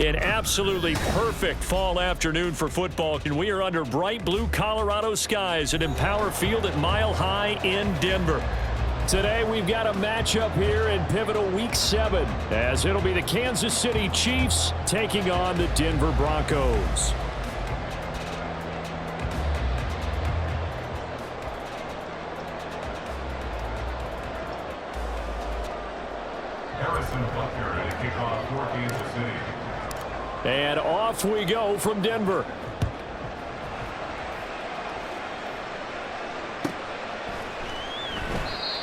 An absolutely perfect fall afternoon for football, and we are under bright blue Colorado skies at Empower Field at Mile High in Denver. Today we've got a matchup here in pivotal Week 7, as it'll be the Kansas City Chiefs taking on the Denver Broncos. And off we go from Denver.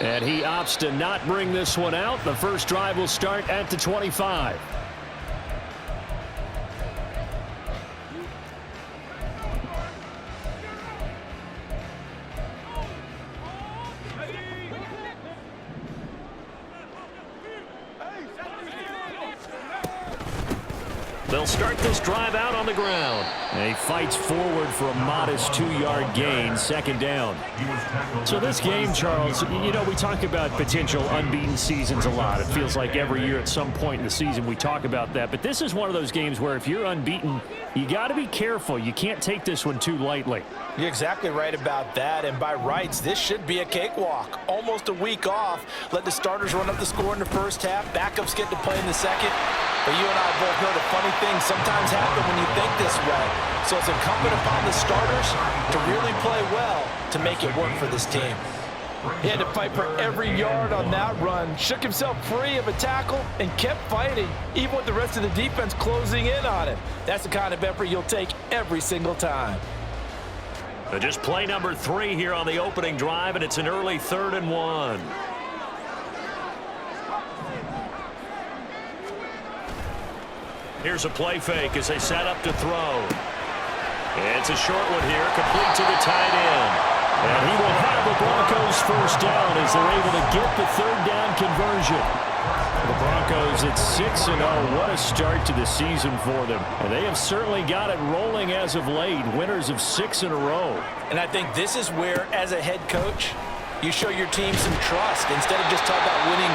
And he opts to not bring this one out. The first drive will start at the 25. They'll start this drive out on the ground. And he fights forward for a modest 2-yard gain, second down. So this game, Charles, you know, we talk about potential unbeaten seasons a lot. It feels like every year at some point in the season we talk about that. But this is one of those games where if you're unbeaten, you got to be careful. You can't take this one too lightly. You're exactly right about that. And by rights, this should be a cakewalk. Almost a week off. Let the starters run up the score in the first half. Backups get to play in the second. But you and I both know the funny things sometimes happen when you think this way. So it's incumbent upon the starters to really play well to make it work for this team. He had to fight for every yard on that run. Shook himself free of a tackle and kept fighting, even with the rest of the defense closing in on him. That's the kind of effort you'll take every single time. Just play number 3 here on the opening drive, and it's an early 3rd and 1. Here's a play fake as they set up to throw. It's a short one here, complete to the tight end. And he will have the Broncos first down as they're able to get the 3rd down conversion. The Broncos at 6-0. What a start to the season for them. And they have certainly got it rolling as of late. Winners of 6 in a row. And I think this is where, as a head coach, you show your team some trust. Instead of just talking about winning,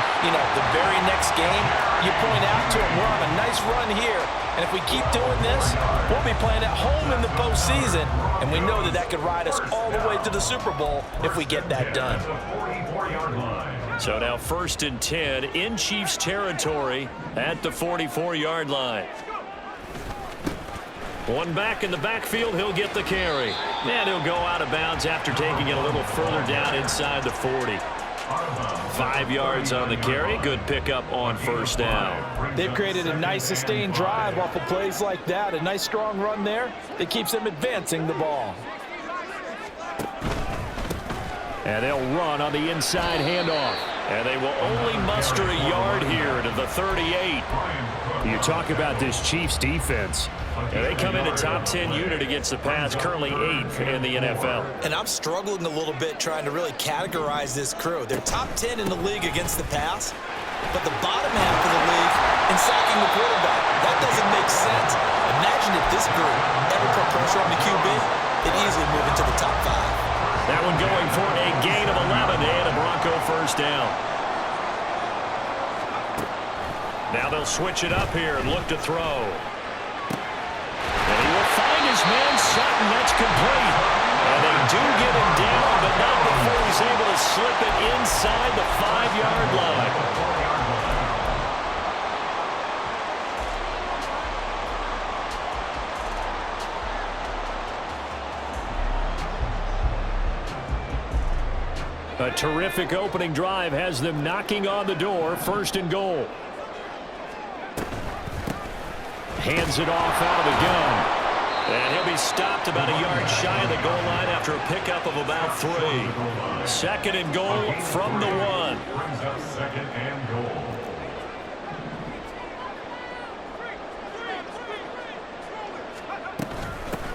the very next game, you point out to them, we're on a nice run here. And if we keep doing this, we'll be playing at home in the postseason. And we know that that could ride us all the way to the Super Bowl if we get that done. So now 1st and 10 in Chiefs territory at the 44-yard line. One back in the backfield, he'll get the carry. And he'll go out of bounds after taking it a little further down inside the 40. 5 yards on the carry. Good pickup on first down. They've created a nice sustained drive off of plays like that. A nice strong run there that keeps them advancing the ball. And they'll run on the inside handoff. And they will only muster a yard here to the 38. You talk about this Chiefs defense. And they come in a top 10 unit against the pass, currently 8th in the NFL. And I'm struggling a little bit trying to really categorize this crew. They're top 10 in the league against the pass, but the bottom half of the league in sacking the quarterback. That doesn't make sense. Imagine if this group ever put pressure on the QB, they'd easily move into the top 5. That one going for a gain of 11 and a Bronco first down. Now they'll switch it up here and look to throw. And he will find his man Sutton. That's complete. And they do get him down, but not before he's able to slip it inside the 5-yard line. A terrific opening drive has them knocking on the door. 1st and goal. Hands it off out of the gun. And he'll be stopped about a yard shy of the goal line after a pickup of about 3. 2nd and goal from the 1. Brings up 2nd and goal.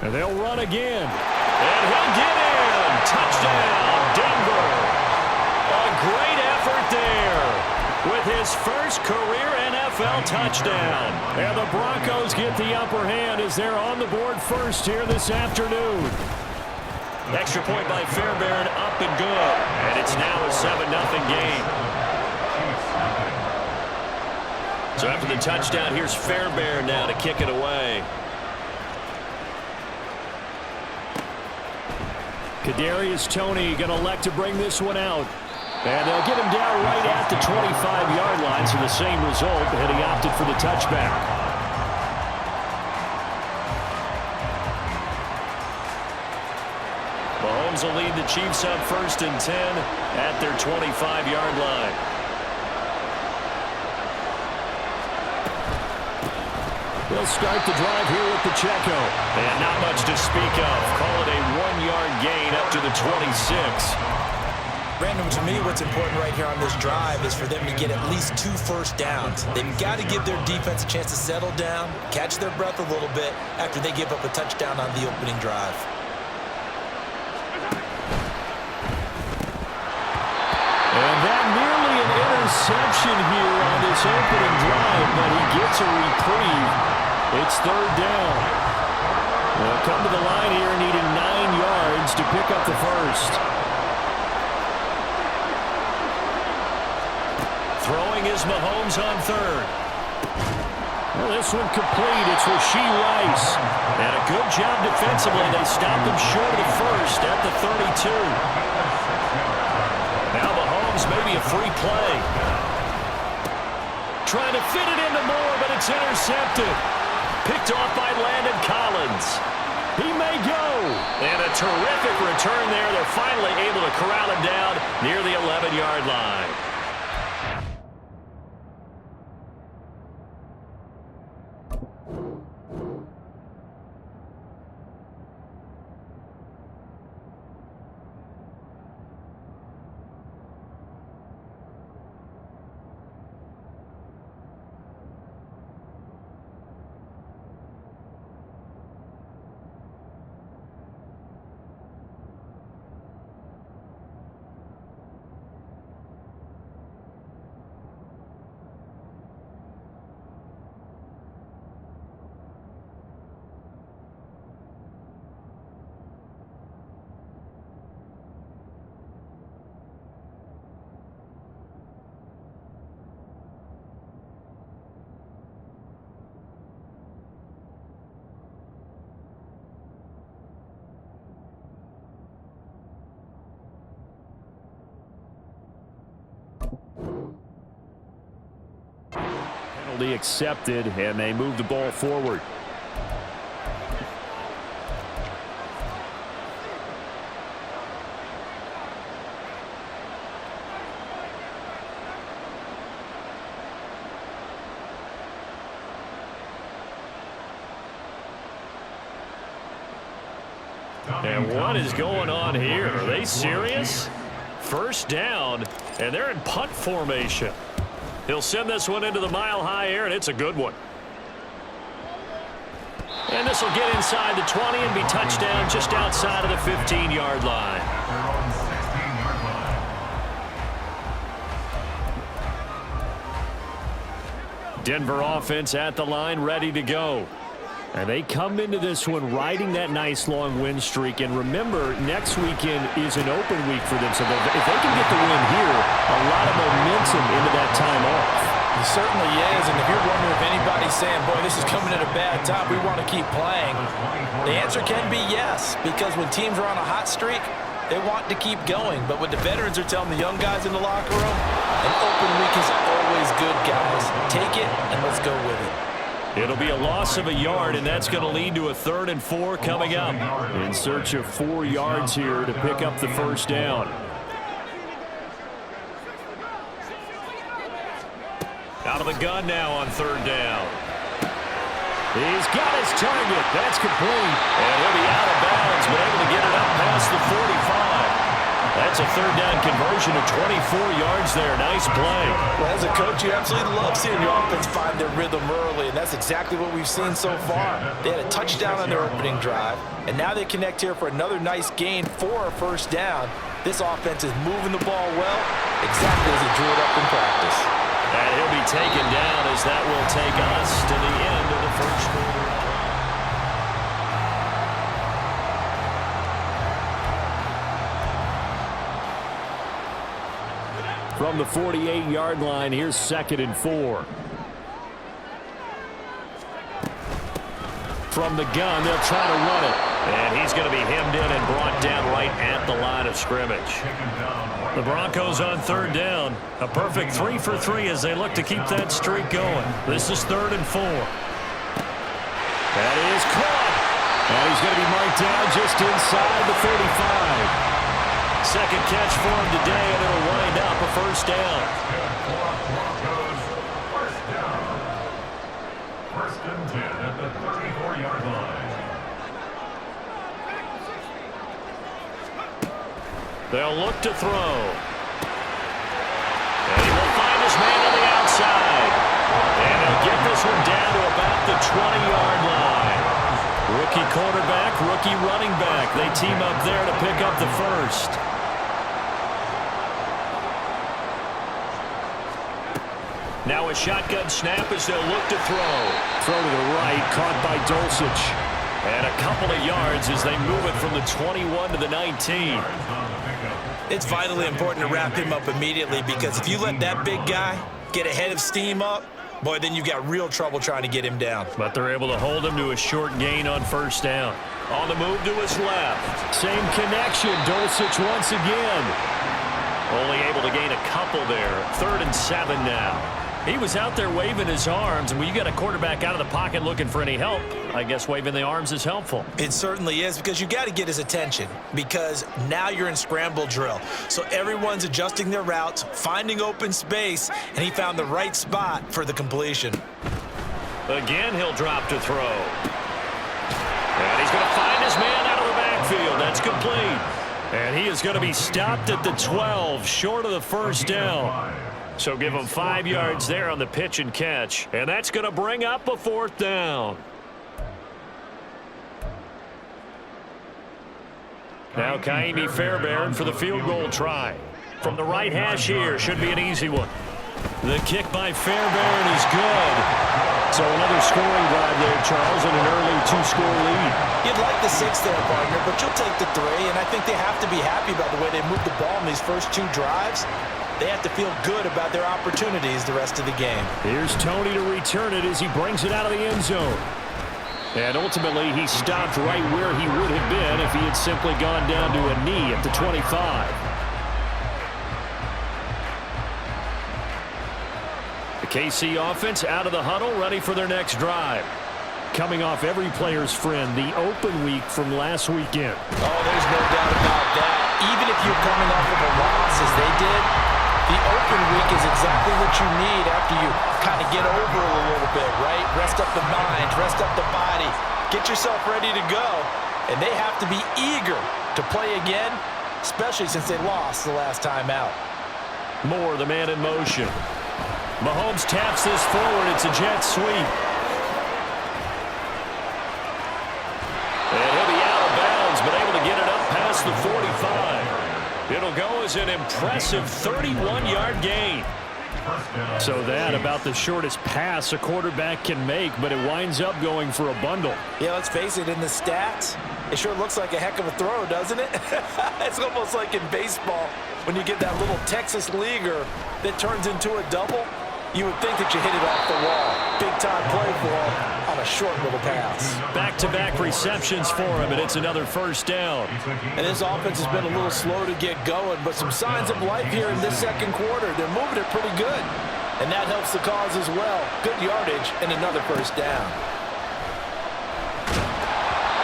And they'll run again. And he'll get in. Touchdown, Denver. A great effort there with his first career NFL touchdown. And the Broncos get the upper hand as they're on the board first here this afternoon. Extra point by Fairbairn, up and good. And it's now a 7-0 game. So after the touchdown, here's Fairbairn now to kick it away. Kadarius Toney going to elect to bring this one out. And they'll get him down right at the 25-yard line, so the same result, and he opted for the touchback. Mahomes will lead the Chiefs up 1st and 10 at their 25-yard line. They'll start the drive here with Pacheco. And not much to speak of. Call it a 1-yard gain up to the 26. Brandon, to me, what's important right here on this drive is for them to get at least 2 first downs. They've got to give their defense a chance to settle down, catch their breath a little bit after they give up a touchdown on the opening drive. And that nearly an interception here on this opening drive, but he gets a reprieve. It's 3rd down. They'll come to the line here needing 9 yards to pick up the first. Throwing is Mahomes on 3rd. Well, this one complete. It's Rashee Rice. And a good job defensively. They stopped him short of the first at the 32. Now Mahomes maybe a free play. Trying to fit it into Moore, but it's intercepted. Picked off by Landon Collins. He may go. And a terrific return there. They're finally able to corral him down near the 11-yard line. Penalty accepted, and they move the ball forward. And what is going on here? Are they serious? 1st down, and they're in punt formation. He'll send this one into the mile-high air, and it's a good one. And this will get inside the 20 and be touchdown just outside of the 15-yard line. Denver offense at the line, ready to go. And they come into this one riding that nice long win streak. And remember, next weekend is an open week for them. So if they can get the win here, a lot of momentum into that time off. It certainly is. And if you're wondering if anybody's saying, boy, this is coming at a bad time, we want to keep playing, the answer can be yes. Because when teams are on a hot streak, they want to keep going. But what the veterans are telling the young guys in the locker room, an open week is always good, guys. Take it and let's go with it. It'll be a loss of a yard, and that's going to lead to a 3rd and 4 coming up. In search of 4 yards here to pick up the 1st down. Out of the gun now on 3rd down. He's got his target. That's complete. And he'll be out of bounds, but able to get it up past the 45. That's a 3rd down conversion of 24 yards there. Nice play. Well, as a coach, you absolutely love seeing your offense find their rhythm early, and that's exactly what we've seen so far. They had a touchdown on their opening drive, and now they connect here for another nice gain for a 1st down. This offense is moving the ball well, exactly as he drew it up in practice. And he'll be taken down as that will take us to the end of the 1st quarter. From the 48-yard line, here's 2nd and 4. from the gun. They'll try to run it. And he's going to be hemmed in and brought down right at the line of scrimmage. The Broncos on third down. A perfect 3 for 3 as they look to keep that streak going. This is 3rd and 4. That is caught. And he's going to be marked down just inside the 35. Second catch for him today, and it'll wind up a first down. Broncos, first down. 1st and 10 at the 34-yard line. They'll look to throw. And he will find his man on the outside. And he'll get this one down to about the 20-yard line. Rookie quarterback, rookie running back. They team up there to pick up the first. Now a shotgun snap as they'll look to throw. Throw to the right, caught by Dulcich. And a couple of yards as they move it from the 21 to the 19. It's vitally important to wrap him up immediately because if you let that big guy get a head of steam up, boy, then you've got real trouble trying to get him down. But they're able to hold him to a short gain on first down. On the move to his left. Same connection. Dulcich once again. Only able to gain a couple there. 3rd and 7 now. He was out there waving his arms, and when you got a quarterback out of the pocket looking for any help, I guess waving the arms is helpful. It certainly is because you got to get his attention because now you're in scramble drill. So everyone's adjusting their routes, finding open space, and he found the right spot for the completion. Again, he'll drop to throw. And he's going to find his man out of the backfield. That's complete. And he is going to be stopped at the 12, short of the first down. So give him 5 yards there on the pitch and catch. And that's going to bring up a 4th down. Now Kaimi Fairbairn for the field goal try. From the right hash here, should be an easy one. The kick by Fairbairn is good. So another scoring drive there, Charles, and an early 2-score lead. You'd like the 6 there, partner, but you'll take the 3, and I think they have to be happy about the way they moved the ball in these first 2 drives. They have to feel good about their opportunities the rest of the game. Here's Tony to return it as he brings it out of the end zone. And ultimately, he stopped right where he would have been if he had simply gone down to a knee at the 25. The KC offense out of the huddle, ready for their next drive. Coming off every player's friend, the open week from last weekend. Oh, there's no doubt about that. Even if you're coming off of a loss as they did, the open week is exactly what you need after you kind of get over a little bit, right? Rest up the mind, rest up the body, get yourself ready to go. And they have to be eager to play again, especially since they lost the last time out. Moore, the man in motion. Mahomes taps this forward. It's a jet sweep. And he'll be out of bounds, but able to get it up past the 45. It'll go as an impressive 31-yard gain. So that about the shortest pass a quarterback can make, but it winds up going for a bundle. Yeah, let's face it, in the stats, it sure looks like a heck of a throw, doesn't it? It's almost like in baseball when you get that little Texas leaguer that turns into a double. You would think that you hit it off the wall. Big-time play for him on a short little pass. Back-to-back receptions for him, and it's another first down. And this offense has been a little slow to get going, but some signs of life here in this second quarter. They're moving it pretty good, and that helps the cause as well. Good yardage and another first down.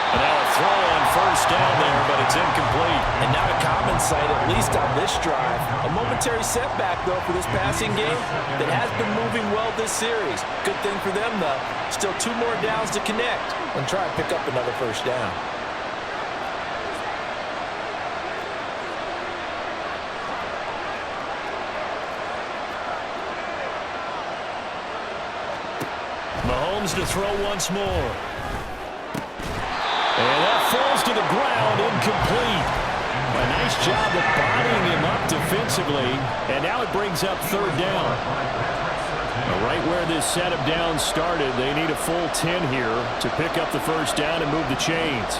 And now a throw on first down there, but it's incomplete. And not a common sight, at least on this drive. A momentary setback, though, for this passing game that has been moving well this series. Good thing for them, though. Still 2 more downs to connect and try and pick up another first down. Mahomes to throw once more. And that falls to the ground, incomplete. A nice job of bodying him up defensively, and now it brings up 3rd down. Right where this set of downs started, they need a full 10 here to pick up the first down and move the chains.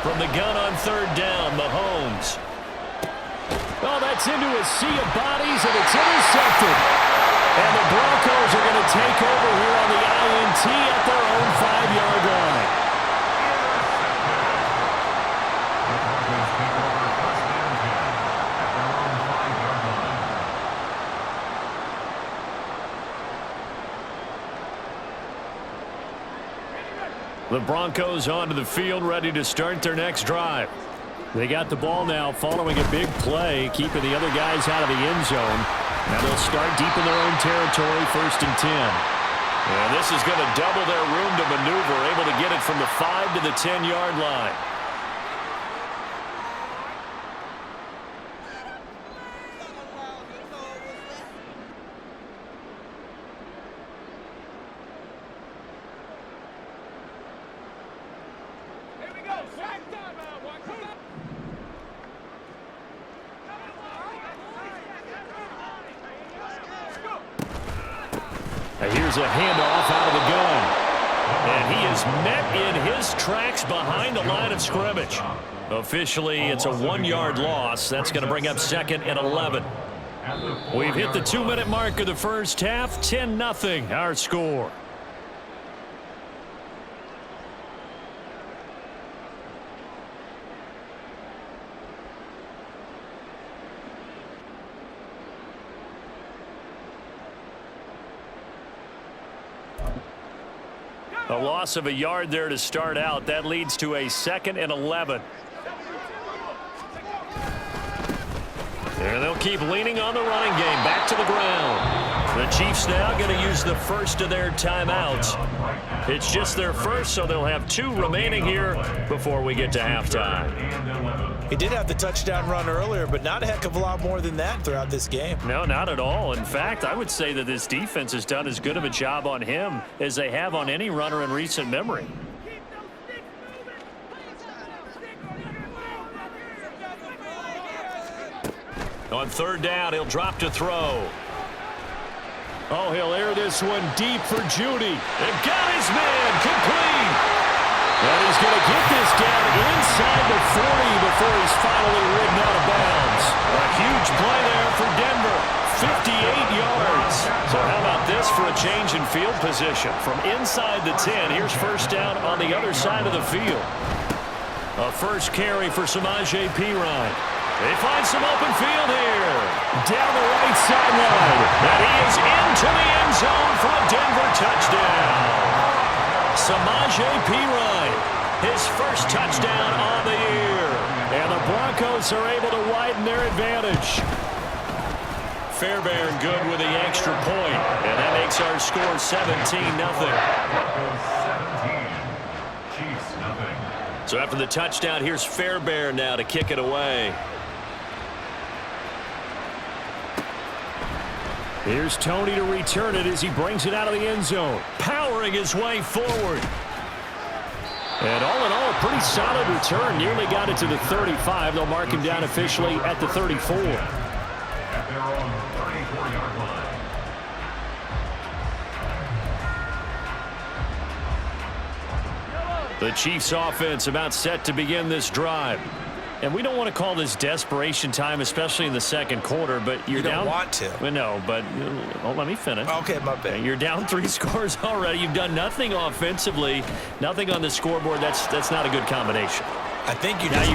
From the gun on 3rd down, Mahomes. Oh, that's into a sea of bodies, and it's intercepted. And the Broncos are going to take over here on the INT at their own 5-yard line. The Broncos onto the field, ready to start their next drive. They got the ball now following a big play, keeping the other guys out of the end zone. Now they'll start deep in their own territory, 1st and 10. And this is going to double their room to maneuver, able to get it from the 5 to the 10-yard line. Here's a handoff out of the gun. And he is met in his tracks behind the line of scrimmage. Officially, it's a 1-yard loss. That's going to bring up 2nd and 11. We've hit the 2-minute mark of the first half. 10-0 our score. A loss of a yard there to start out. That leads to a 2nd and 11. And they'll keep leaning on the running game. Back to the ground. The Chiefs now going to use the first of their timeouts. It's just their first, so they'll have 2 remaining here before we get to halftime. He did have the touchdown run earlier, but not a heck of a lot more than that throughout this game. No, not at all. In fact, I would say that this defense has done as good of a job on him as they have on any runner in recent memory. On 3rd down, he'll drop to throw. Oh, he'll air this one deep for Judy. And got his man complete. And he's going to get this down inside the 40 before he's finally ridden out of bounds. A huge play there for Denver. 58 yards. So how about this for a change in field position? From inside the 10, here's 1st down on the other side of the field. A first carry for Samaje Perine. They find some open field here. Down the right sideline. And he is into the end zone for a Denver touchdown. Samaje Perine, his first touchdown on the year. And the Broncos are able to widen their advantage. Fairbairn good with the extra point. And that makes our score 17-0. So after the touchdown, here's Fairbairn now to kick it away. Here's Tony to return it as he brings it out of the end zone. Powering his way forward. And all in all, a pretty solid return. Nearly got it to the 35. They'll mark him down officially at the 34. At their own 34-yard line. The Chiefs offense about set to begin this drive. And we don't want to call this desperation time, especially in the 2nd quarter, but you're down. You don't want to. Well, no, but let me finish. Okay, my bad. You're down 3 scores already. You've done nothing offensively, nothing on the scoreboard. That's not a good combination. I think you just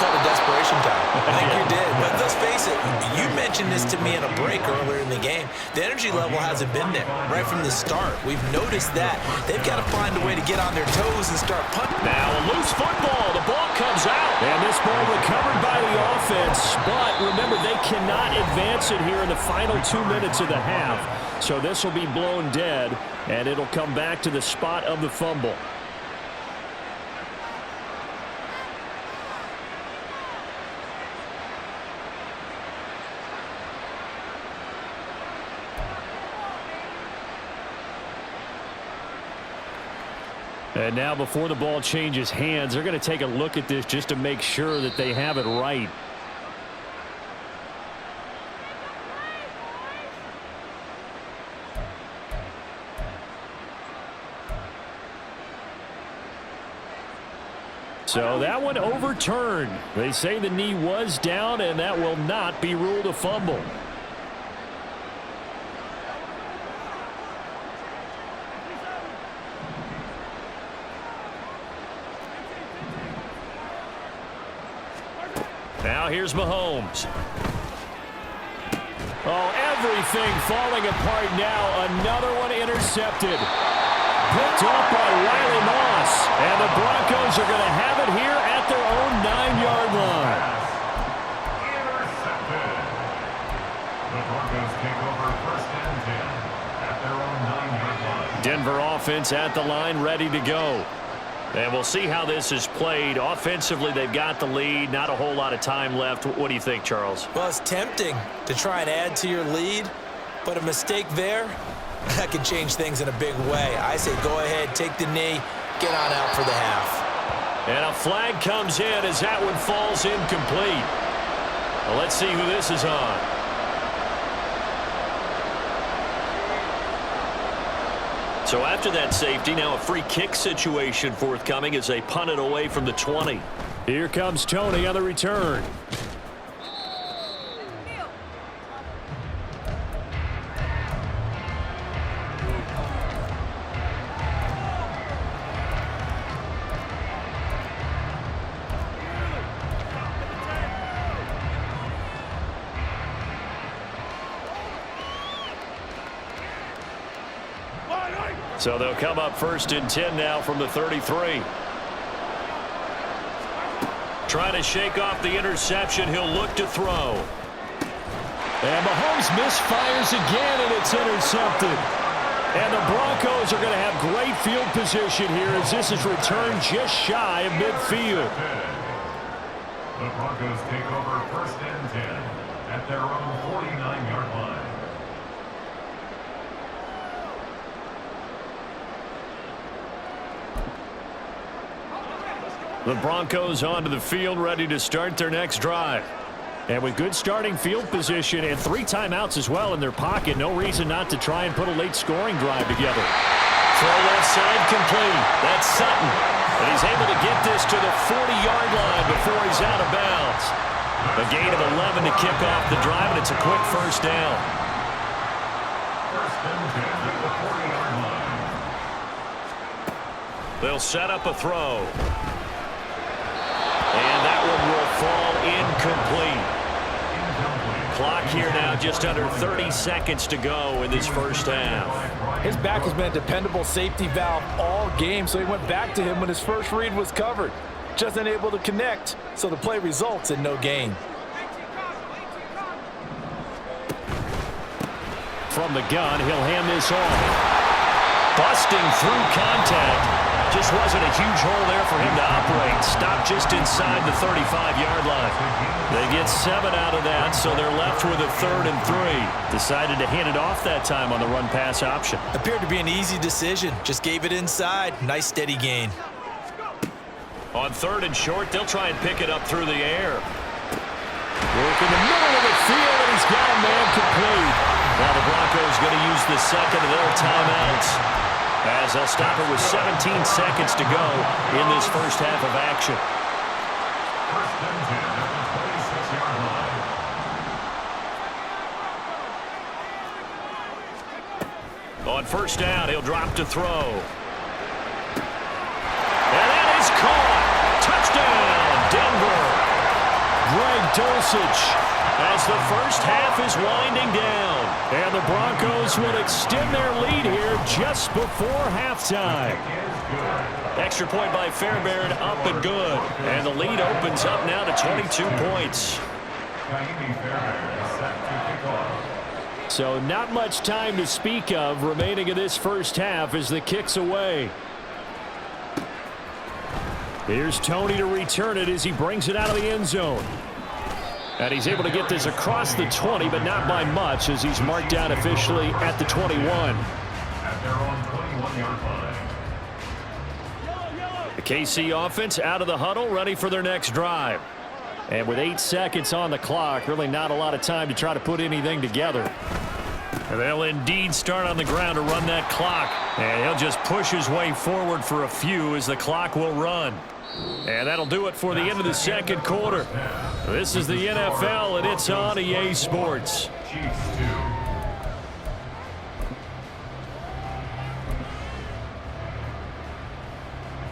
called it desperation time. I think you did. But let's face it, you mentioned this to me in a break earlier in the game. The energy level hasn't been there right from the start. We've noticed that. They've got to find a way to get on their toes and start punting. Now a loose football. The ball comes out. And this ball recovered by the offense. But remember, they cannot advance it here in the final 2 minutes of the half. So this will be blown dead, and it'll come back to the spot of the fumble. And now before the ball changes hands, they're going to take a look at this just to make sure that they have it right. So that one overturned. They say the knee was down, and that will not be ruled a fumble. Now here's Mahomes. Oh, everything falling apart now. Another one intercepted. Picked off by Riley Moss. And the Broncos are going to have it here at their own 9-yard line. Intercepted. The Broncos take over 1st and 10 at their own 9-yard line. Denver offense at the line, ready to go. And we'll see how this is played. Offensively, they've got the lead. Not a whole lot of time left. What do you think, Charles? Well, it's tempting to try and add to your lead, but a mistake there, that can change things in a big way. I say go ahead, take the knee, get on out for the half. And a flag comes in as that one falls incomplete. Well, let's see who this is on. So after that safety, now a free kick situation forthcoming as they punt it away from the 20. Here comes Tony on the return. So they'll come up 1st and 10 now from the 33. Trying to shake off the interception. He'll look to throw. And Mahomes misfires again, and it's intercepted. And the Broncos are going to have great field position here as this is returned just shy of midfield. The Broncos take over 1st and 10 at their own 49-yard line. The Broncos onto the field, ready to start their next drive. And with good starting field position and 3 timeouts as well in their pocket, no reason not to try and put a late scoring drive together. Throw left side complete. That's Sutton. And he's able to get this to the 40-yard line before he's out of bounds. A gain of 11 to kick off the drive, and it's a quick first down. 1st and 10 at the 40-yard line. They'll set up a throw. And that one will fall incomplete. Clock here now, just under 30 seconds to go in this first half. His back has been a dependable safety valve all game, so he went back to him when his first read was covered. Just unable to connect, so the play results in no gain. From the gun, he'll hand this off. Busting through contact. Just wasn't a huge hole there for him to operate. Stopped just inside the 35-yard line. They get 7 out of that, so they're left with a 3rd and 3. Decided to hand it off that time on the run-pass option. Appeared to be an easy decision. Just gave it inside. Nice steady gain. On 3rd and short, they'll try and pick it up through the air. Work in the middle of the field, and he's got a man complete. Now the Broncos going to use the second of their timeouts, as they'll stop it with 17 seconds to go in this first half of action. 1st and 10 at the 26-yard line. On first down, he'll drop to throw. And that is caught. Touchdown, Denver. Greg Dulcich as the first half is winding down. And the Broncos will extend their lead here just before halftime. Extra point by Fairbairn, up and good. And the lead opens up now to 22 points. So not much time to speak of remaining in this first half as the kick's away. Here's Tony to return it as he brings it out of the end zone. And he's able to get this across the 20, but not by much as he's marked down officially at the 21. At their own 21-yard line. The KC offense out of the huddle, ready for their next drive. And with 8 seconds on the clock, really not a lot of time to try to put anything together. And they'll indeed start on the ground to run that clock. And he'll just push his way forward for a few as the clock will run. And that'll do it for the end of the second quarter. This is the NFL, and it's on EA Sports. Chiefs 2.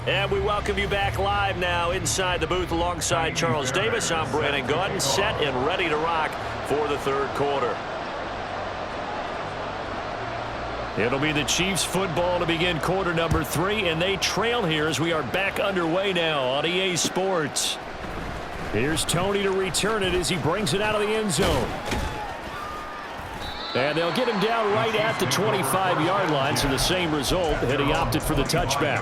And we welcome you back live now inside the booth alongside Charles Davis. I'm Brandon Gaudin, set and ready to rock for the third quarter. It'll be the Chiefs football to begin quarter number 3, and they trail here as we are back underway now on EA Sports. Here's Tony to return it as he brings it out of the end zone. And they'll get him down right at the 25-yard line, so the same result, and he opted for the touchback.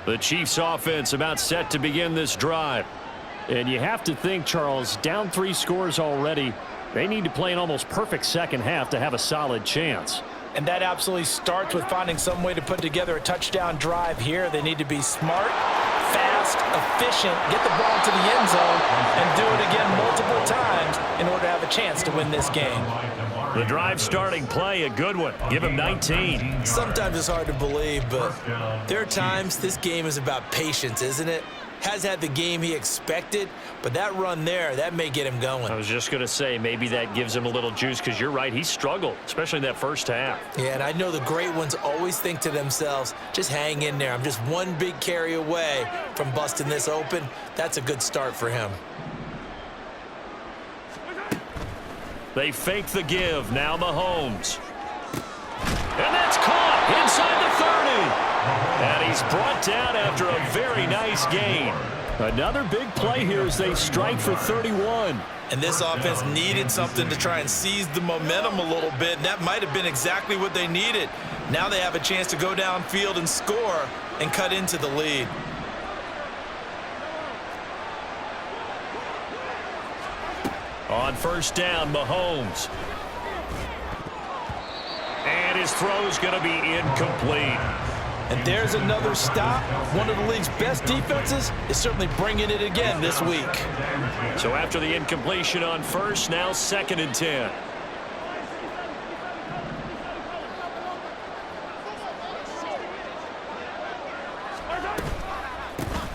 The Chiefs offense about set to begin this drive. And you have to think, Charles, down 3 scores already. They need to play an almost perfect second half to have a solid chance. And that absolutely starts with finding some way to put together a touchdown drive here. They need to be smart, fast, efficient, get the ball to the end zone, and do it again multiple times in order to have a chance to win this game. The drive starting play, a good one. Give him 19. Sometimes it's hard to believe, but there are times this game is about patience, isn't it? Has had the game he expected, but that run there, that may get him going. I was just going to say, maybe that gives him a little juice, because you're right, he struggled, especially in that first half. Yeah, and I know the great ones always think to themselves, just hang in there. I'm just one big carry away from busting this open. That's a good start for him. They fake the give. Now Mahomes. And that's caught inside the 30. And he's brought down after a very nice gain. Another big play here as they strike for 31. And this offense needed something to try and seize the momentum a little bit. And that might have been exactly what they needed. Now they have a chance to go downfield and score and cut into the lead. On first down, Mahomes. And his throw's going to be incomplete. And there's another stop. One of the league's best defenses is certainly bringing it again this week. So after the incompletion on first, now 2nd and 10.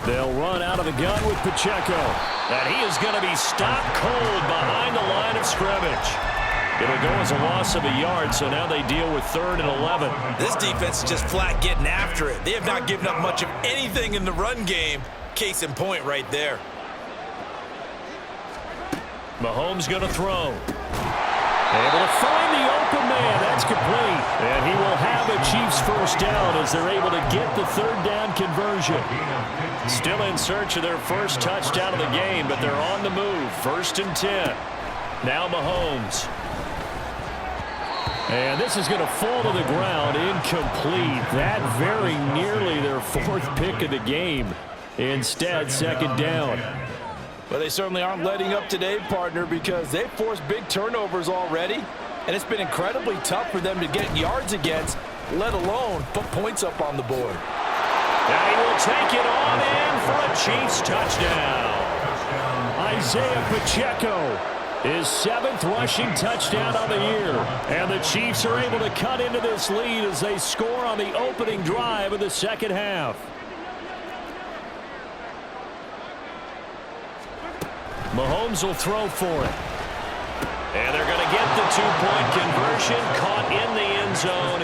They'll run out of the gun with Pacheco. And he is going to be stopped cold behind the line of scrimmage. It'll go as a loss of a yard, so now they deal with 3rd and 11. This defense is just flat getting after it. They have not given up much of anything in the run game. Case in point right there. Mahomes going to throw. Able to find the open man. That's complete. And he will have a Chiefs first down as they're able to get the 3rd down conversion. Still in search of their first touchdown of the game, but they're on the move. 1st and 10. Now Mahomes. And this is going to fall to the ground, incomplete. That very nearly their 4th pick of the game. Instead, 2nd down. Well, they certainly aren't letting up today, partner, because they've forced big turnovers already. And it's been incredibly tough for them to get yards against, let alone put points up on the board. And he will take it on in for a Chiefs touchdown. Isaiah Pacheco. His 7th rushing touchdown on the year. And the Chiefs are able to cut into this lead as they score on the opening drive of the second half. Mahomes will throw for it. And they're going to get the 2-point conversion, caught in the end zone.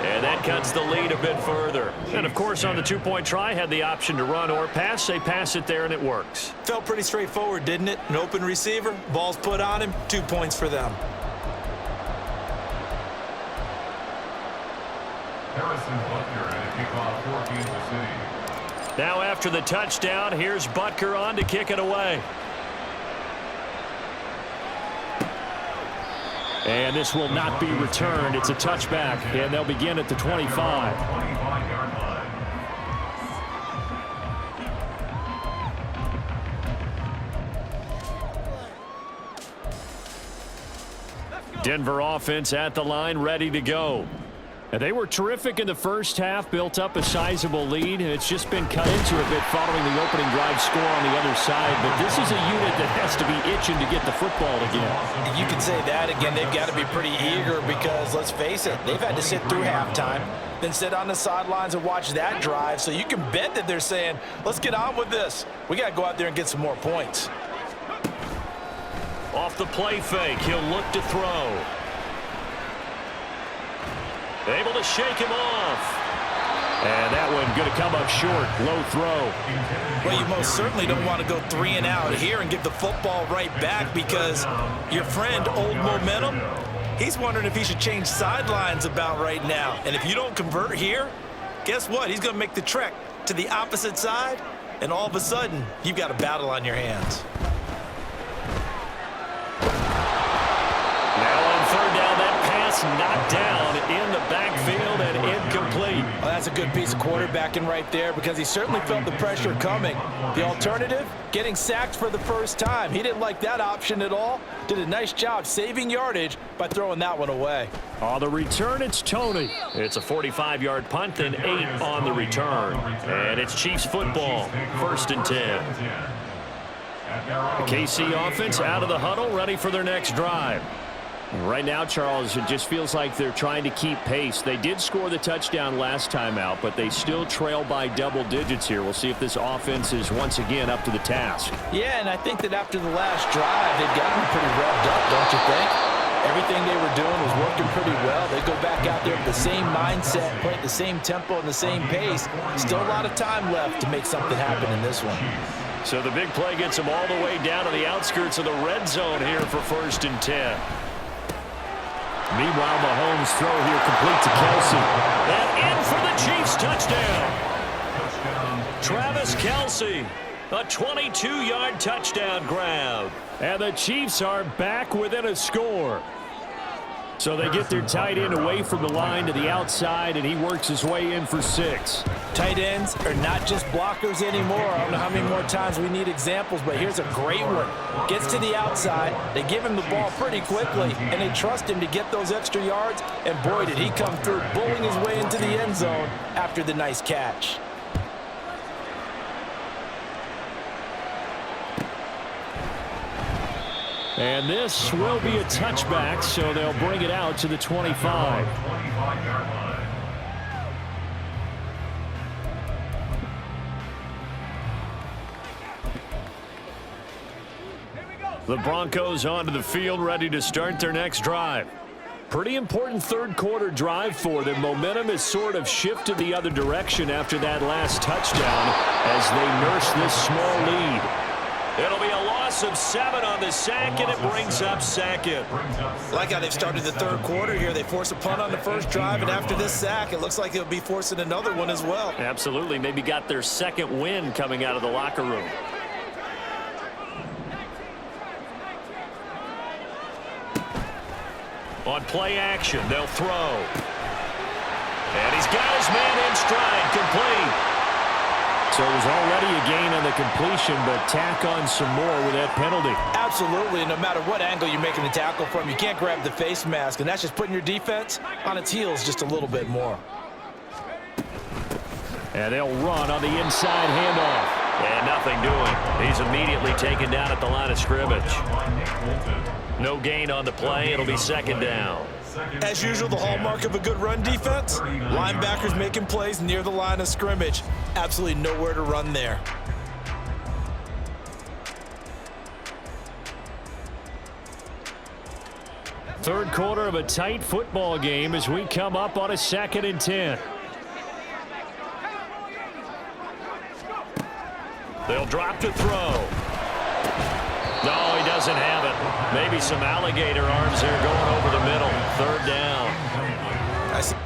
And that cuts the lead a bit further. And, of course, on the 2-point try, had the option to run or pass. They pass it there, and it works. Felt pretty straightforward, didn't it? An open receiver, ball's put on him, 2 points for them. Harrison Butker at a kickoff for Kansas City. Now after the touchdown, here's Butker on to kick it away. And this will not be returned. It's a touchback, and they'll begin at the 25. 25-yard line. Denver offense at the line, ready to go. And they were terrific in the first half, built up a sizable lead, and it's just been cut into a bit following the opening drive score on the other side. But this is a unit that has to be itching to get the football again. You can say that again. They've got to be pretty eager because, let's face it, they've had to sit through halftime, then sit on the sidelines and watch that drive. So you can bet that they're saying, let's get on with this. We got to go out there and get some more points. Off the play fake, he'll look to throw. Able to shake him off. And that one going to come up short. Low throw. Well, you most certainly don't want to go 3 and out here and give the football right back because your friend, Old Momentum, he's wondering if he should change sidelines about right now. And if you don't convert here, guess what? He's going to make the trek to the opposite side, and all of a sudden, you've got a battle on your hands. Now on third down, that pass knocked down in the backfield and incomplete. Well, that's a good piece of quarterbacking right there because he certainly felt the pressure coming. The alternative, getting sacked for the first time. He didn't like that option at all. Did a nice job saving yardage by throwing that one away. On the return, it's Tony. It's a 45-yard punt and 8 on the return. And it's Chiefs football, 1st and 10. The KC offense out of the huddle, ready for their next drive. Right now, Charles, it just feels like they're trying to keep pace. They did score the touchdown last time out, but they still trail by double digits here. We'll see if this offense is once again up to the task. Yeah, and I think that after the last drive, they've gotten pretty revved up, don't you think? Everything they were doing was working pretty well. They go back out there with the same mindset, play at the same tempo and the same pace. Still a lot of time left to make something happen in this one. So the big play gets them all the way down to the outskirts of the red zone here for 1st and 10. Meanwhile, Mahomes' throw here complete to Kelsey. And in for the Chiefs touchdown. Travis Kelsey, a 22-yard touchdown grab. And the Chiefs are back within a score. So they get their tight end away from the line to the outside, and he works his way in for 6. Tight ends are not just blockers anymore. I don't know how many more times we need examples, but here's a great one. Gets to the outside, they give him the ball pretty quickly, and they trust him to get those extra yards, and boy, did he come through, bowling his way into the end zone after the nice catch. And this will be a touchback, so they'll bring it out to the 25. The Broncos onto the field, ready to start their next drive. Pretty important third quarter drive for them. Momentum has sort of shifted the other direction after that last touchdown as they nurse this small lead. It'll be a loss of 7 on the sack, and it brings up 2nd. Like how they've started the third quarter here. They force a punt on the first drive, and after this sack, it looks like they'll be forcing another one as well. Absolutely. Maybe got their 2nd win coming out of the locker room. On play action, they'll throw. And he's got his man in stride, complete. So it was already a gain on the completion, but tack on some more with that penalty. Absolutely, and no matter what angle you're making the tackle from, you can't grab the face mask, and that's just putting your defense on its heels just a little bit more. And they'll run on the inside handoff. And nothing doing. He's immediately taken down at the line of scrimmage. No gain on the play. It'll be 2nd down. As usual, the hallmark of a good run defense, linebackers making plays near the line of scrimmage. Absolutely nowhere to run there. Third quarter of a tight football game as we come up on a 2nd and 10. They'll drop to throw. No, he doesn't have it. Maybe some alligator arms there going over the middle. 3rd down. I see.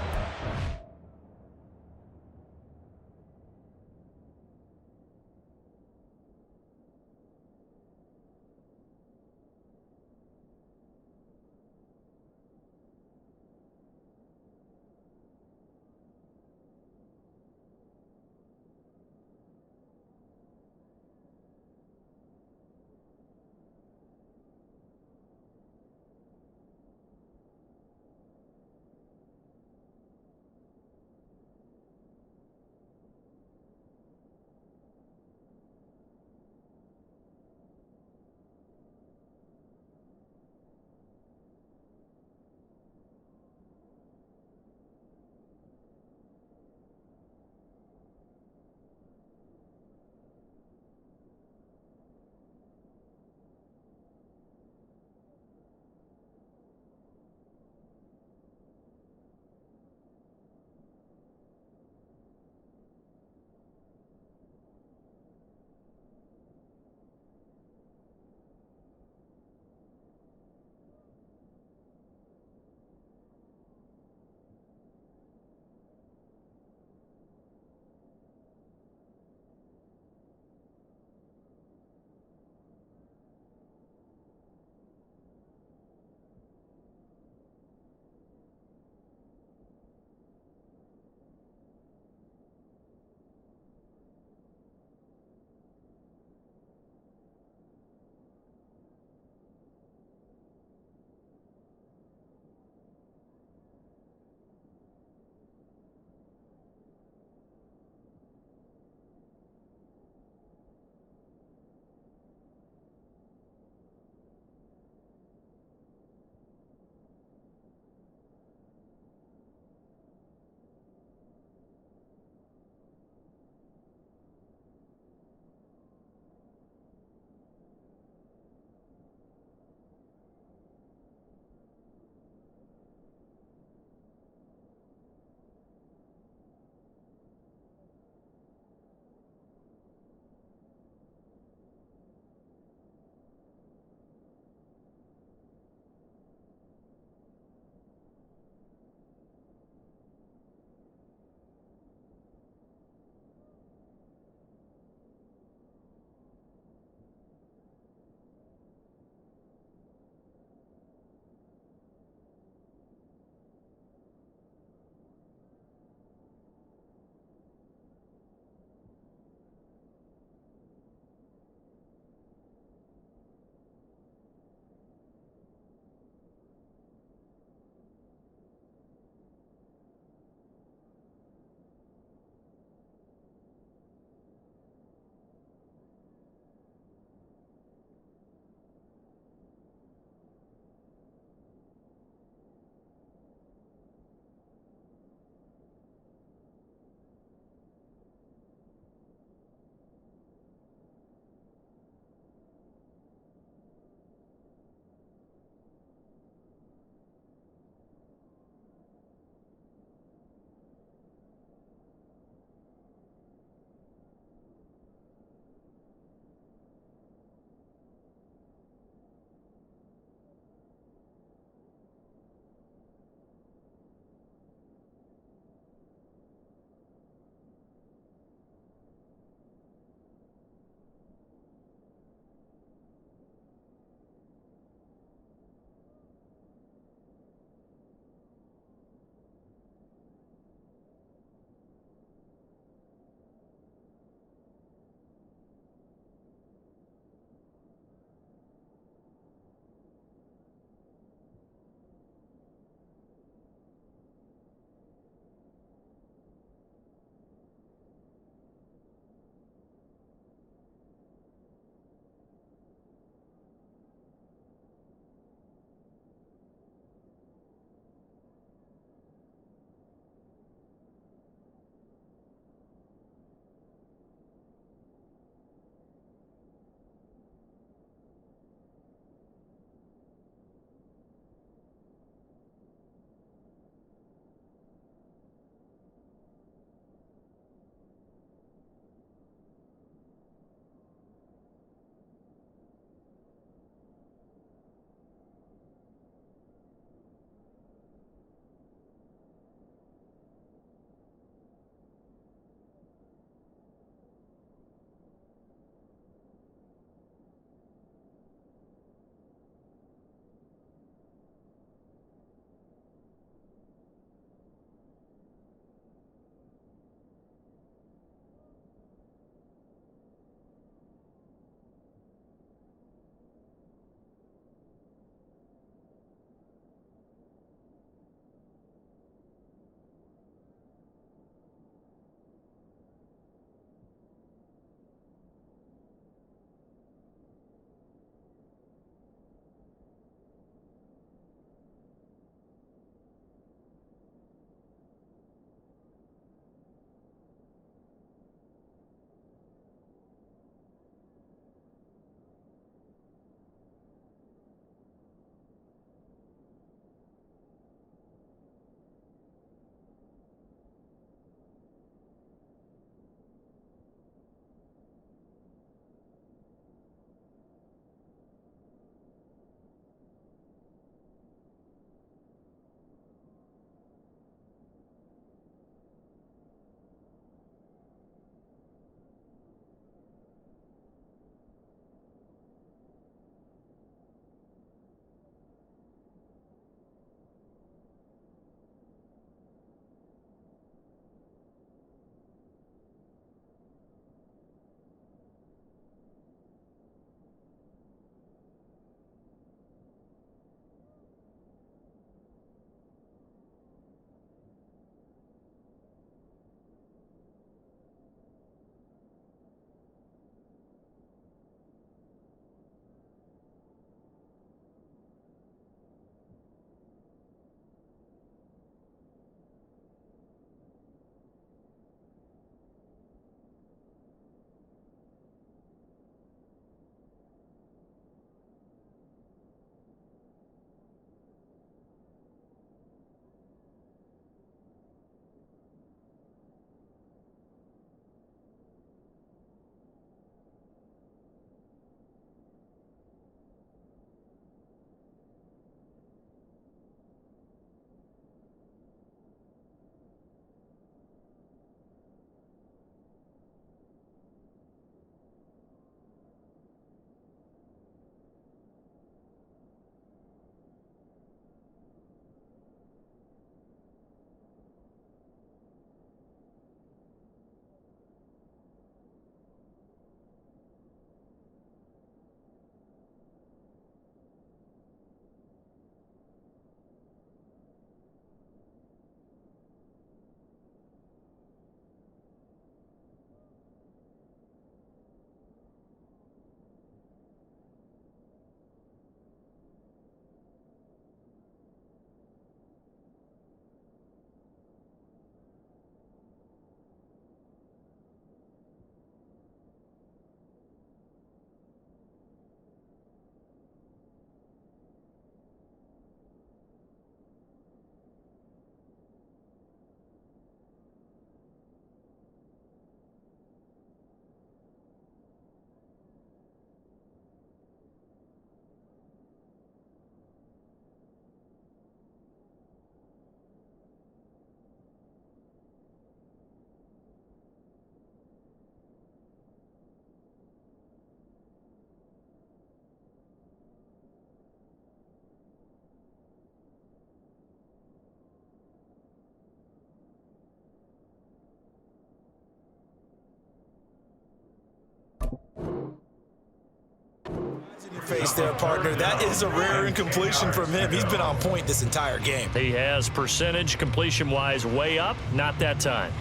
face there, partner. That is a rare incompletion from him. He's been on point this entire game. He has percentage completion-wise way up, not that time.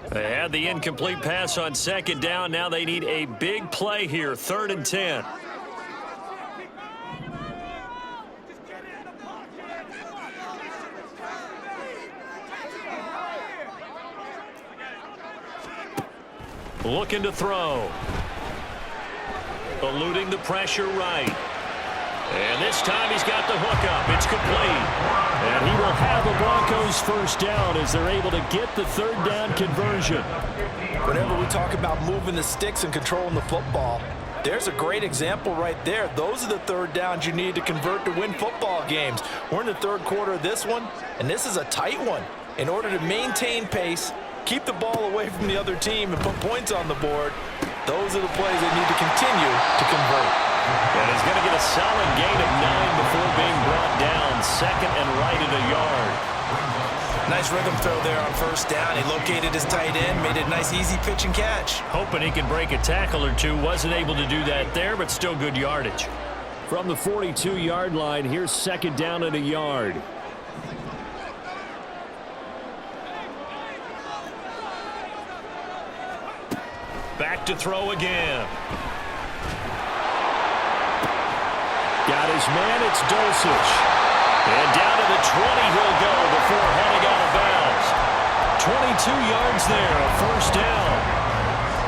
They had the incomplete pass on second down. Now they need a big play here, 3rd and 10. Looking to throw. Eluding the pressure right. And this time he's got the hook up. It's complete. And he will have a Broncos first down as they're able to get the 3rd down conversion. Whenever we talk about moving the sticks and controlling the football, there's a great example right there. Those are the 3rd downs you need to convert to win football games. We're in the 3rd quarter of this one, and this is a tight one. In order to maintain pace, keep the ball away from the other team, and put points on the board, those are the plays they need to continue to convert. And he's going to get a solid gain of 9 before being brought down. 2nd and right at a yard. Nice rhythm throw there on 1st down. He located his tight end, made it a nice easy pitch and catch. Hoping he can break a tackle or two. Wasn't able to do that there, but still good yardage. From the 42-yard line, here's 2nd down and a yard. Back to throw again. Got his man, it's Dulcich. And down to the 20 he'll go before heading out of bounds. 22 yards there, a 1st down.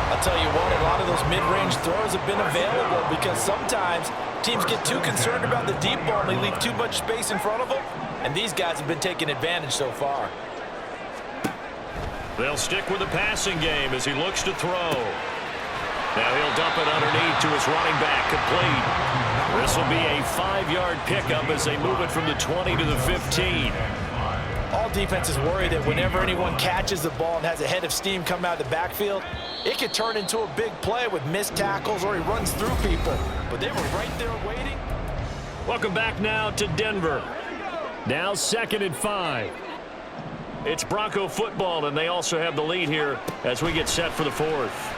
I'll tell you what, a lot of those mid-range throws have been available because sometimes teams get too concerned about the deep ball and they leave too much space in front of them, and these guys have been taking advantage so far. They'll stick with the passing game as he looks to throw. Now he'll dump it underneath to his running back, complete. This will be a 5-yard pickup as they move it from the 20 to the 15. All defenses worry that whenever anyone catches the ball and has a head of steam come out of the backfield, it could turn into a big play with missed tackles or he runs through people. But they were right there waiting. Welcome back now to Denver. Now 2nd and 5. It's Bronco football, and they also have the lead here as we get set for the 4th.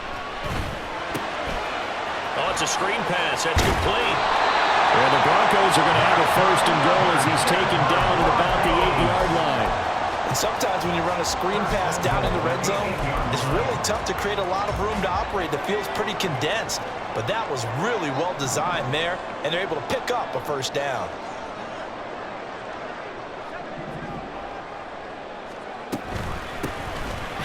Oh, it's a screen pass. That's complete. And the Broncos are going to have a 1st and goal as he's taken down at about the 8-yard line. And sometimes when you run a screen pass down in the red zone, it's really tough to create a lot of room to operate. The field's pretty condensed. But that was really well designed there, and they're able to pick up a 1st down.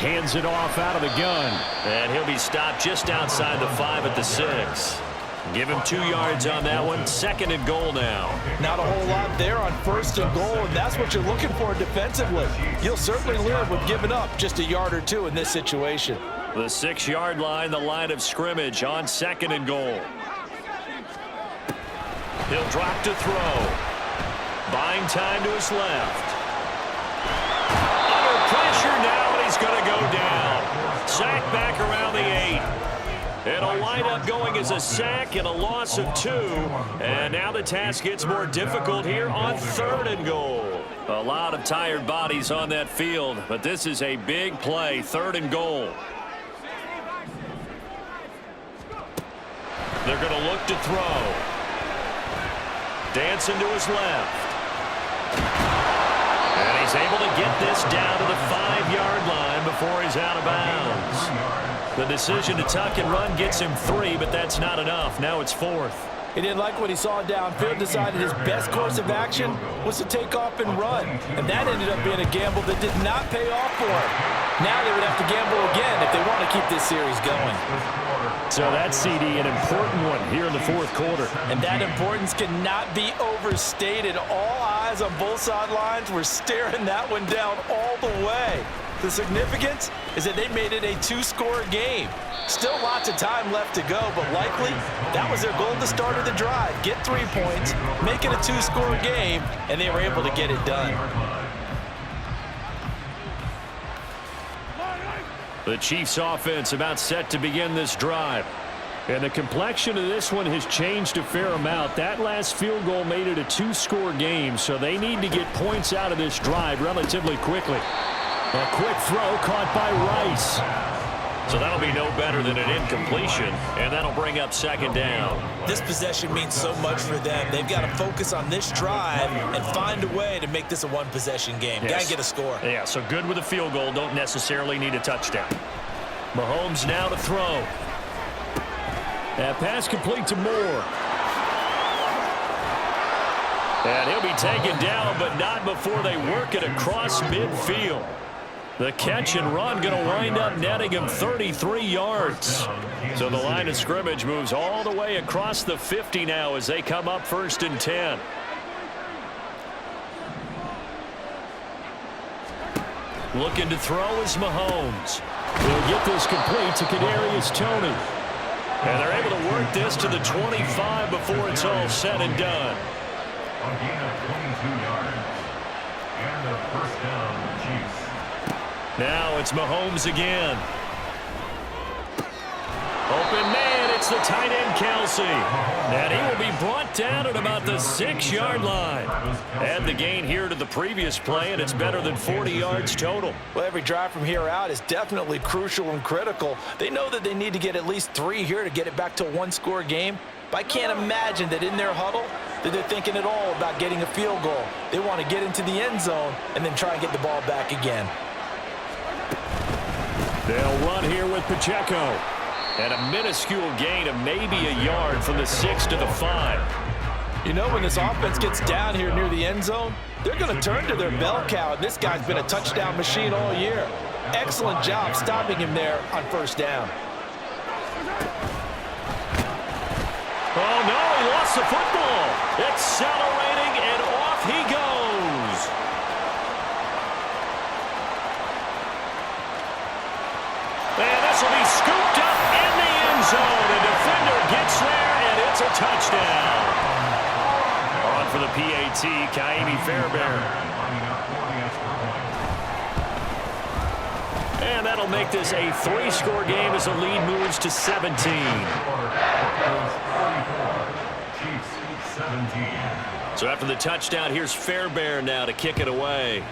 Hands it off out of the gun. And he'll be stopped just outside the 5 at the 6. Give him 2 yards on that one. 2nd and goal now. Not a whole lot there on 1st and goal, and that's what you're looking for defensively. You'll certainly live with giving up just a yard or 2 in this situation. The 6-yard line, the line of scrimmage on 2nd and goal. He'll drop to throw. Buying time to his left. Under pressure now, and he's going to go down. Sack back around the 8. It'll wind up going as a sack and a loss of 2. And now the task gets more difficult here on 3rd and goal. A lot of tired bodies on that field, but this is a big play, 3rd and goal. They're going to look to throw. Dancing to his left. And he's able to get this down to the 5-yard line before he's out of bounds. The decision to tuck and run gets him 3, but that's not enough. Now it's 4th. He didn't like what he saw downfield, decided his best course of action was to take off and run. And that ended up being a gamble that did not pay off for him. Now they would have to gamble again if they want to keep this series going. So that CD, an important one here in the 4th quarter. And that importance cannot be overstated. All eyes on both sidelines were staring that one down all the way. The significance is that they made it a 2-score game. Still lots of time left to go, but likely that was their goal at the start of the drive. Get 3 points, make it a 2-score game, and they were able to get it done. The Chiefs offense about set to begin this drive. And the complexion of this one has changed a fair amount. That last field goal made it a two-score game, so they need to get points out of this drive relatively quickly. A quick throw caught by Rice. So that'll be no better than an incompletion, and that'll bring up second down. This possession means so much for them. They've got to focus on this drive and find a way to make this a one-possession game. Yes. Got to get a score. Yeah, so good with a field goal. Don't necessarily need a touchdown. Mahomes now to throw. That pass complete to Moore. And he'll be taken down, but not before they work it across midfield. The catch and run going to wind up netting him 33 yards. So the line of scrimmage moves all the way across the 50 now as they come up 1st and 10. Looking to throw is Mahomes. He'll get this complete to Kadarius Toney. And they're able to work this to the 25 before it's all said and done. A gain of 22 yards. And the first down, Chiefs. Now it's Mahomes again. Open man, it's the tight end Kelsey. And he will be brought down at about the 6-yard line. Add the gain here to the previous play, and it's better than 40 yards total. Well, every drive from here out is definitely crucial and critical. They know that they need to get at least 3 here to get it back to a one-score game. But I can't imagine that in their huddle that they're thinking at all about getting a field goal. They want to get into the end zone and then try and get the ball back again. They'll run here with Pacheco. And a minuscule gain of maybe a yard from the 6 to the 5. You know, when this offense gets down here near the end zone, they're going to turn to their bell cow, and this guy's been a touchdown machine all year. Excellent job stopping him there on 1st down. Oh, no, he lost the football. Accelerating, and off he goes. And this will be scooped up in the end zone. The defender gets there, and it's a touchdown. On for the PAT, Kaimi Fairbairn. And that'll make this a 3-score game as the lead moves to 17. So after the touchdown, here's Fairbairn now to kick it away.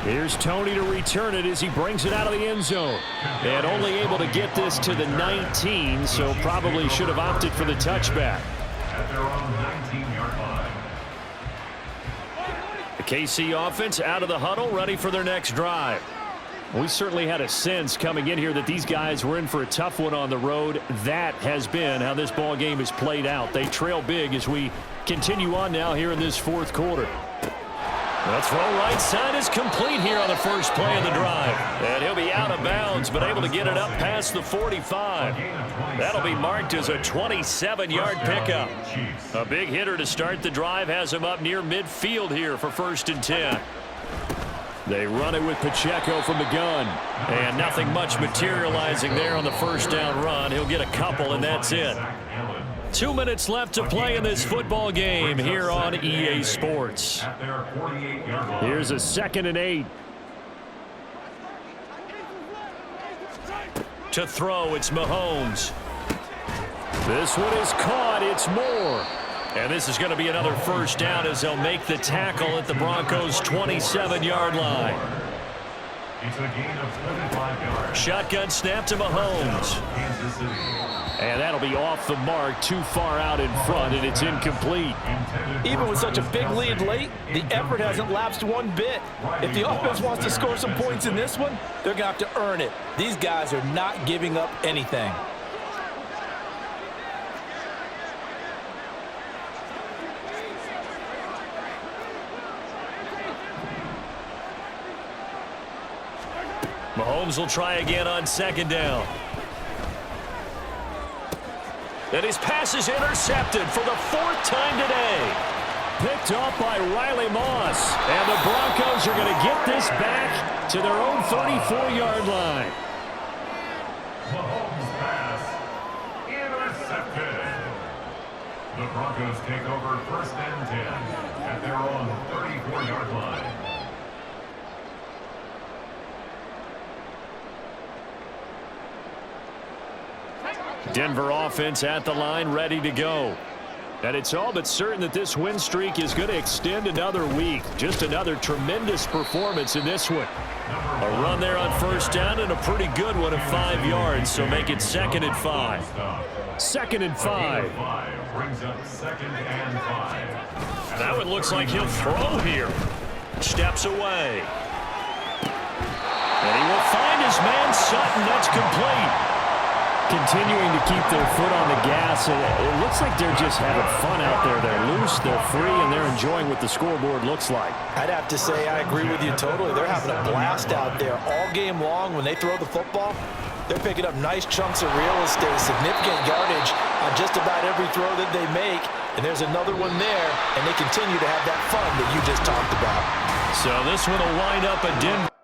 Here's Toney to return it as he brings it out of the end zone. And only able to get this to the 19, so probably should have opted for the touchback. At their own 19-yard line. The KC offense out of the huddle, ready for their next drive. We certainly had a sense coming in here that these guys were in for a tough one on the road. That has been how this ball game has played out. They trail big as we continue on now here in this 4th quarter. The throw right side is complete here on the first play of the drive. And he'll be out of bounds, but able to get it up past the 45. That'll be marked as a 27-yard pickup. A big hitter to start the drive has him up near midfield here for 1st and 10. They run it with Pacheco from the gun. And nothing much materializing there on the 1st down run. He'll get a couple, and that's it. 2 minutes left to play in this football game here on EA Sports. Here's a 2nd and 8. To throw, it's Mahomes. This one is caught. It's Moore. And this is going to be another 1st down as they'll make the tackle at the Broncos' 27-yard line. It's a gain of 25 yards. Shotgun snap to Mahomes. And that'll be off the mark, too far out in front, and it's incomplete. Even with such a big lead late, the effort hasn't lapsed one bit. If the offense wants to score some points in this one, they're going to have to earn it. These guys are not giving up anything. Mahomes will try again on 2nd down. And his pass is intercepted for the 4th time today. Picked off by Riley Moss. And the Broncos are going to get this back to their own 34-yard line. Mahomes' pass intercepted. The Broncos take over 1st and 10 at their own 34-yard line. Denver offense at the line, ready to go. And it's all but certain that this win streak is going to extend another week. Just another tremendous performance in this one. A run there on first down and a pretty good one of 5 yards, so make it 2nd and 5. 2nd and 5. Brings up 2nd and 5. That one looks like he'll throw here. Steps away. And he will find his man Sutton. That's complete. Continuing to keep their foot on the gas. It looks like they're just having fun out there. They're loose, they're free, and they're enjoying what the scoreboard looks like. I'd have to say I agree with you totally. They're having a blast out there all game long. When they throw the football, they're picking up nice chunks of real estate, significant yardage on just about every throw that they make. And there's another one there, and they continue to have that fun that you just talked about. So this one will wind up a Denver.